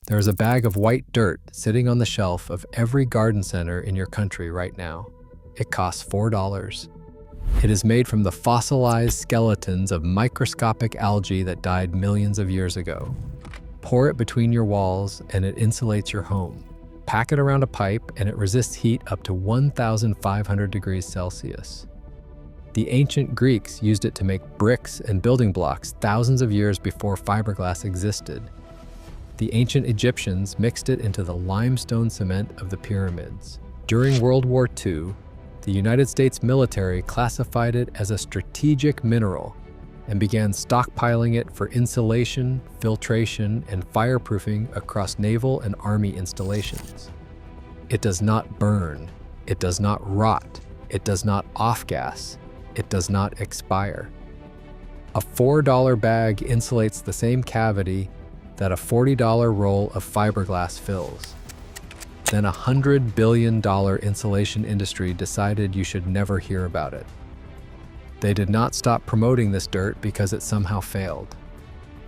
There is a bag of white dirt sitting on the shelf of every garden center in your country right now. It costs $4. It is made from the fossilized skeletons of microscopic algae that died millions of years ago. Pour it between your walls and it insulates your home. Pack it around a pipe and it resists heat up to 1,500 degrees Celsius. The ancient Greeks used it to make bricks and building blocks thousands of years before fiberglass existed. The ancient Egyptians mixed it into the limestone cement of the pyramids. During World War II, the United States military classified it as a strategic mineral and began stockpiling it for insulation, filtration, and fireproofing across naval and army installations. It does not burn, it does not rot, it does not off-gas, it does not expire. A $4 bag insulates the same cavity that a $40 roll of fiberglass fills. Then a $100 billion insulation industry decided you should never hear about it. They did not stop promoting this dirt because it somehow failed.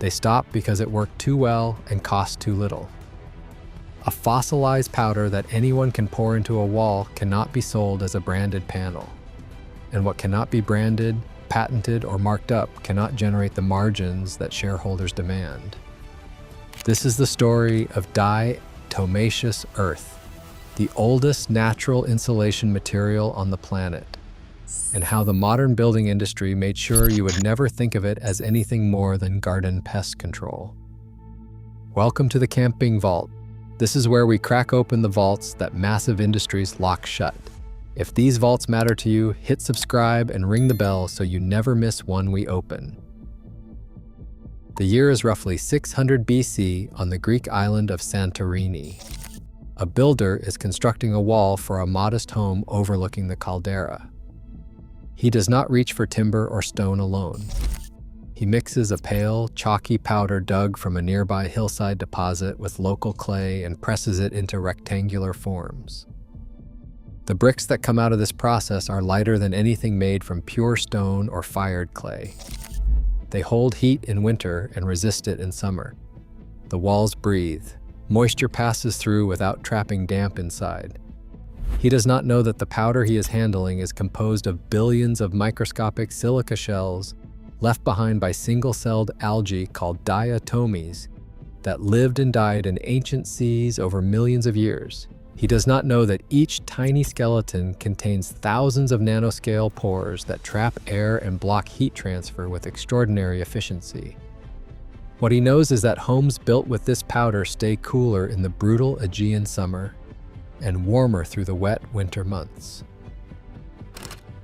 They stopped because it worked too well and cost too little. A fossilized powder that anyone can pour into a wall cannot be sold as a branded panel. And what cannot be branded, patented, or marked up cannot generate the margins that shareholders demand. This is the story of diatomaceous earth, the oldest natural insulation material on the planet, and how the modern building industry made sure you would never think of it as anything more than garden pest control. Welcome to the Camping Vault. This is where we crack open the vaults that massive industries lock shut. If these vaults matter to you, hit subscribe and ring the bell so you never miss one we open. The year is roughly 600 BC on the Greek island of Santorini. A builder is constructing a wall for a modest home overlooking the caldera. He does not reach for timber or stone alone. He mixes a pale, chalky powder dug from a nearby hillside deposit with local clay and presses it into rectangular forms. The bricks that come out of this process are lighter than anything made from pure stone or fired clay. They hold heat in winter and resist it in summer. The walls breathe. Moisture passes through without trapping damp inside. He does not know that the powder he is handling is composed of billions of microscopic silica shells left behind by single-celled algae called diatomies that lived and died in ancient seas over millions of years. He does not know that each tiny skeleton contains thousands of nanoscale pores that trap air and block heat transfer with extraordinary efficiency. What he knows is that homes built with this powder stay cooler in the brutal Aegean summer and warmer through the wet winter months.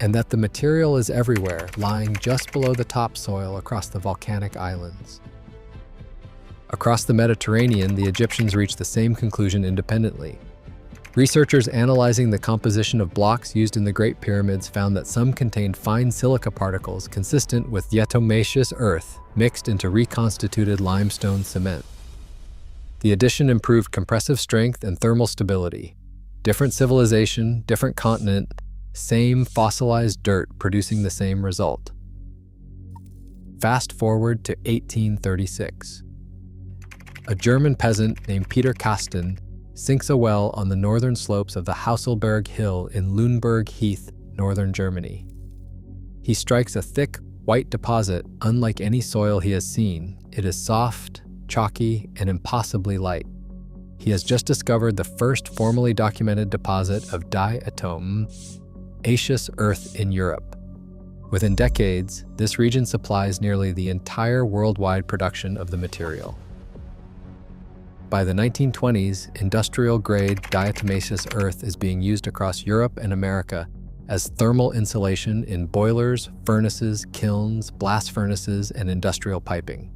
And that the material is everywhere, lying just below the topsoil across the volcanic islands. Across the Mediterranean, the Egyptians reached the same conclusion independently. Researchers analyzing the composition of blocks used in the Great Pyramids found that some contained fine silica particles consistent with diatomaceous earth mixed into reconstituted limestone cement. The addition improved compressive strength and thermal stability. Different civilization, different continent, same fossilized dirt producing the same result. Fast forward to 1836. A German peasant named Peter Kasten sinks a well on the northern slopes of the Hasselberg Hill in Lüneburg Heath, northern Germany. He strikes a thick, white deposit unlike any soil he has seen. It is soft, chalky, and impossibly light. He has just discovered the first formally documented deposit of diatomaceous earth in Europe. Within decades, this region supplies nearly the entire worldwide production of the material. By the 1920s, industrial-grade diatomaceous earth is being used across Europe and America as thermal insulation in boilers, furnaces, kilns, blast furnaces, and industrial piping.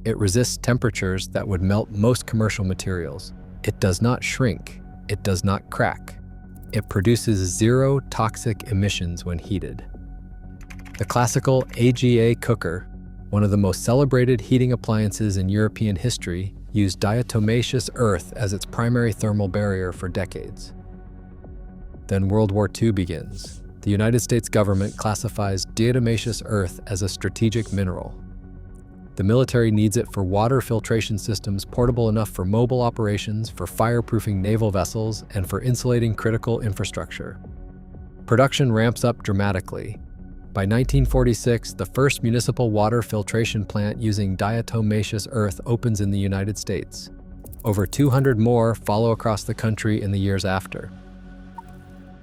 It resists temperatures that would melt most commercial materials. It does not shrink. It does not crack. It produces zero toxic emissions when heated. The classical AGA cooker, one of the most celebrated heating appliances in European history, used diatomaceous earth as its primary thermal barrier for decades. Then World War II begins. The United States government classifies diatomaceous earth as a strategic mineral. The military needs it for water filtration systems portable enough for mobile operations, for fireproofing naval vessels, and for insulating critical infrastructure. Production ramps up dramatically. By 1946, the first municipal water filtration plant using diatomaceous earth opens in the United States. Over 200 more follow across the country in the years after.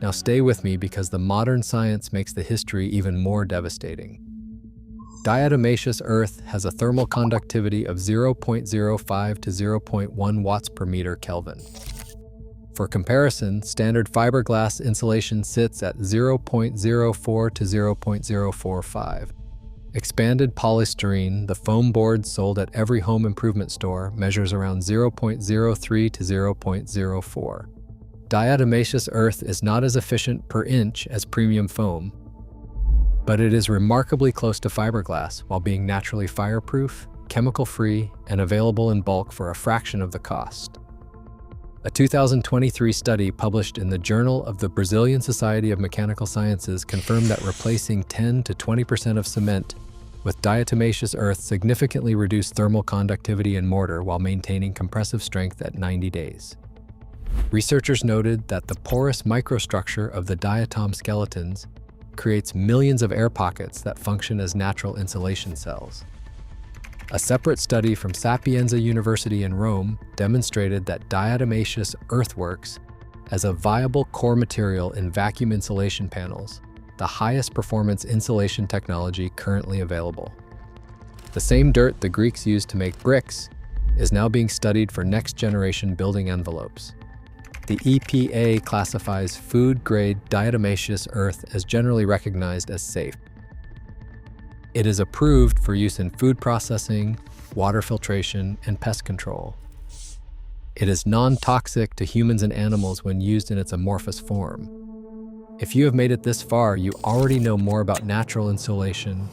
Now stay with me because the modern science makes the history even more devastating. Diatomaceous earth has a thermal conductivity of 0.05 to 0.1 watts per meter Kelvin. For comparison, standard fiberglass insulation sits at 0.04 to 0.045. Expanded polystyrene, the foam board sold at every home improvement store, measures around 0.03 to 0.04. Diatomaceous earth is not as efficient per inch as premium foam, but it is remarkably close to fiberglass while being naturally fireproof, chemical-free, and available in bulk for a fraction of the cost. A 2023 study published in the Journal of the Brazilian Society of Mechanical Sciences confirmed that replacing 10 to 20% of cement with diatomaceous earth significantly reduced thermal conductivity in mortar while maintaining compressive strength at 90 days. Researchers noted that the porous microstructure of the diatom skeletons creates millions of air pockets that function as natural insulation cells. A separate study from Sapienza University in Rome demonstrated that diatomaceous earth works as a viable core material in vacuum insulation panels, the highest performance insulation technology currently available. The same dirt the Greeks used to make bricks is now being studied for next-generation building envelopes. The EPA classifies food-grade diatomaceous earth as generally recognized as safe. It is approved for use in food processing, water filtration, and pest control. It is non-toxic to humans and animals when used in its amorphous form. If you have made it this far, you already know more about natural insulation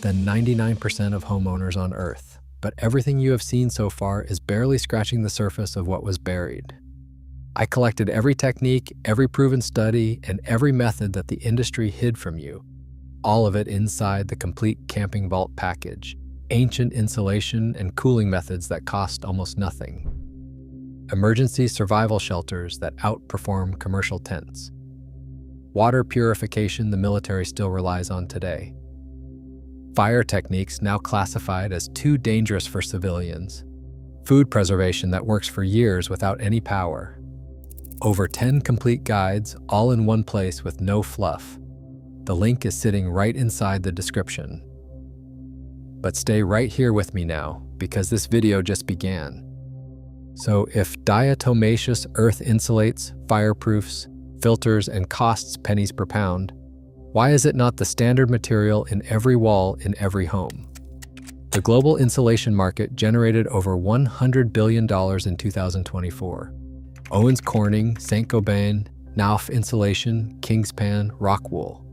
than 99% of homeowners on Earth. But everything you have seen so far is barely scratching the surface of what was buried. I collected every technique, every proven study, and every method that the industry hid from you. All of it inside the complete camping vault package. Ancient insulation and cooling methods that cost almost nothing. Emergency survival shelters that outperform commercial tents. Water purification the military still relies on today. Fire techniques now classified as too dangerous for civilians. Food preservation that works for years without any power. Over 10 complete guides, all in one place with no fluff. The link is sitting right inside the description. But stay right here with me now, because this video just began. So if diatomaceous earth insulates, fireproofs, filters, and costs pennies per pound, why is it not the standard material in every wall in every home? The global insulation market generated over $100 billion in 2024. Owens Corning, Saint-Gobain, Knauf Insulation, Kingspan, Rockwool.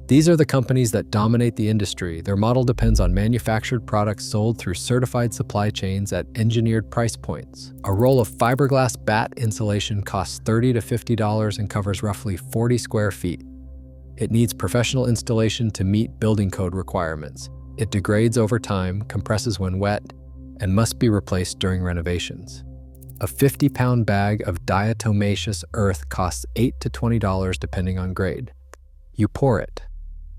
These are the companies that dominate the industry. Their model depends on manufactured products sold through certified supply chains at engineered price points. A roll of fiberglass batt insulation costs $30 to $50 and covers roughly 40 square feet. It needs professional installation to meet building code requirements. It degrades over time, compresses when wet, and must be replaced during renovations. A 50-pound bag of diatomaceous earth costs $8 to $20 depending on grade. You pour it.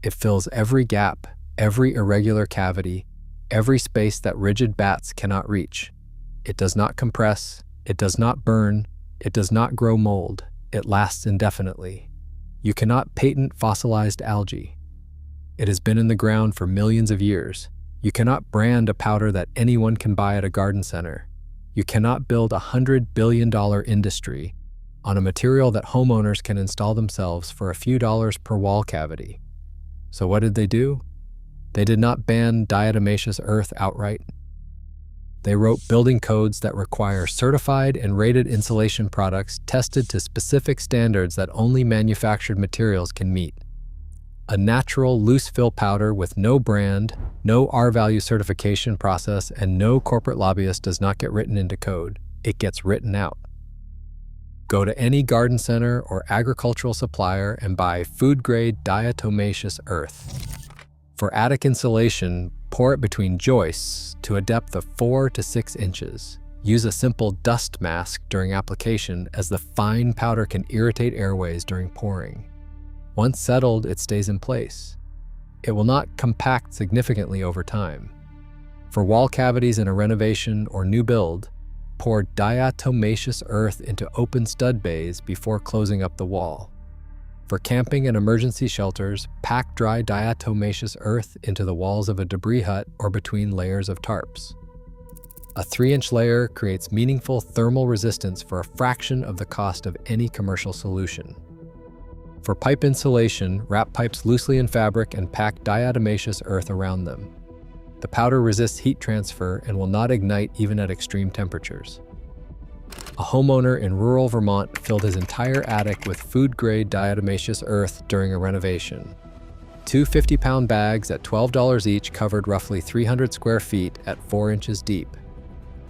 It fills every gap, every irregular cavity, every space that rigid bats cannot reach. It does not compress, it does not burn, it does not grow mold, it lasts indefinitely. You cannot patent fossilized algae. It has been in the ground for millions of years. You cannot brand a powder that anyone can buy at a garden center. You cannot build a $100 billion industry on a material that homeowners can install themselves for a few dollars per wall cavity. So what did they do? They did not ban diatomaceous earth outright. They wrote building codes that require certified and rated insulation products tested to specific standards that only manufactured materials can meet. A natural loose fill powder with no brand, no R-value certification process, and no corporate lobbyist does not get written into code. It gets written out. Go to any garden center or agricultural supplier and buy food-grade diatomaceous earth. For attic insulation, Pour it between joists to a depth of 4 to 6 inches. Use a simple dust mask during application, as the fine powder can irritate airways during pouring. Once settled, it stays in place. It will not compact significantly over time. For wall cavities in a renovation or new build, pour diatomaceous earth into open stud bays before closing up the wall. For camping and emergency shelters, pack dry diatomaceous earth into the walls of a debris hut or between layers of tarps. A 3-inch layer creates meaningful thermal resistance for a fraction of the cost of any commercial solution. For pipe insulation, wrap pipes loosely in fabric and pack diatomaceous earth around them. The powder resists heat transfer and will not ignite even at extreme temperatures. A homeowner in rural Vermont filled his entire attic with food-grade diatomaceous earth during a renovation. 2 50-pound bags at $12 each covered roughly 300 square feet at 4 inches deep.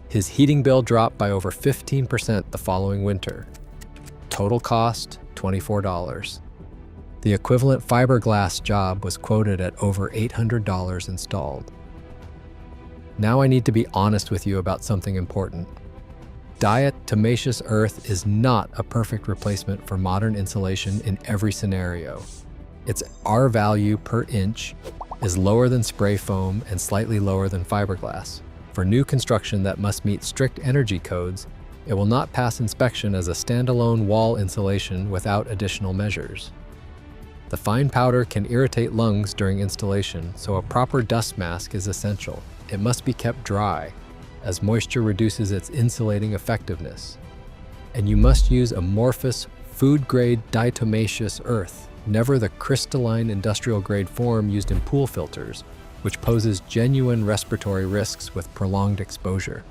His heating bill dropped by over 15% the following winter. Total cost, $24. The equivalent fiberglass job was quoted at over $800 installed. Now I need to be honest with you about something important. Diatomaceous earth is not a perfect replacement for modern insulation in every scenario. Its R value per inch is lower than spray foam and slightly lower than fiberglass. For new construction that must meet strict energy codes, it will not pass inspection as a standalone wall insulation without additional measures. The fine powder can irritate lungs during installation, so a proper dust mask is essential. It must be kept dry, as moisture reduces its insulating effectiveness. And you must use amorphous, food-grade diatomaceous earth, never the crystalline industrial-grade form used in pool filters, which poses genuine respiratory risks with prolonged exposure.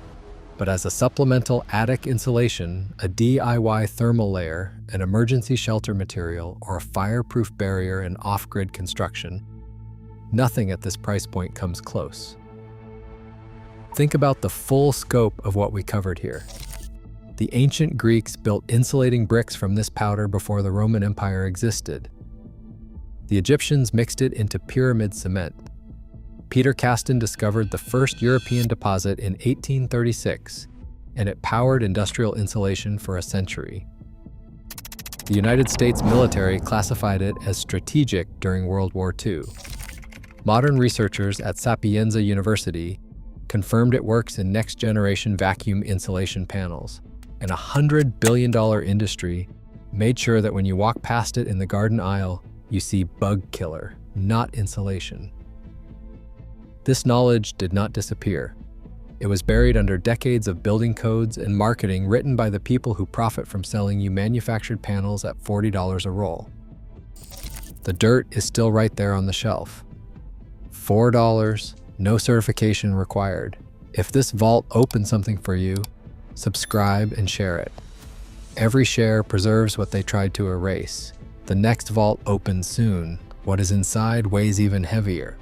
But as a supplemental attic insulation, a DIY thermal layer, an emergency shelter material, or a fireproof barrier in off-grid construction, nothing at this price point comes close. Think about the full scope of what we covered here. The ancient Greeks built insulating bricks from this powder before the Roman Empire existed. The Egyptians mixed it into pyramid cement. Peter Caston discovered the first European deposit in 1836, and it powered industrial insulation for a century. The United States military classified it as strategic during World War II. Modern researchers at Sapienza University confirmed it works in next-generation vacuum insulation panels, and a $100 billion industry made sure that when you walk past it in the garden aisle, you see bug killer, not insulation. This knowledge did not disappear. It was buried under decades of building codes and marketing written by the people who profit from selling you manufactured panels at $40 a roll. The dirt is still right there on the shelf. $4, no certification required. If this vault opened something for you, subscribe and share it. Every share preserves what they tried to erase. The next vault opens soon. What is inside weighs even heavier.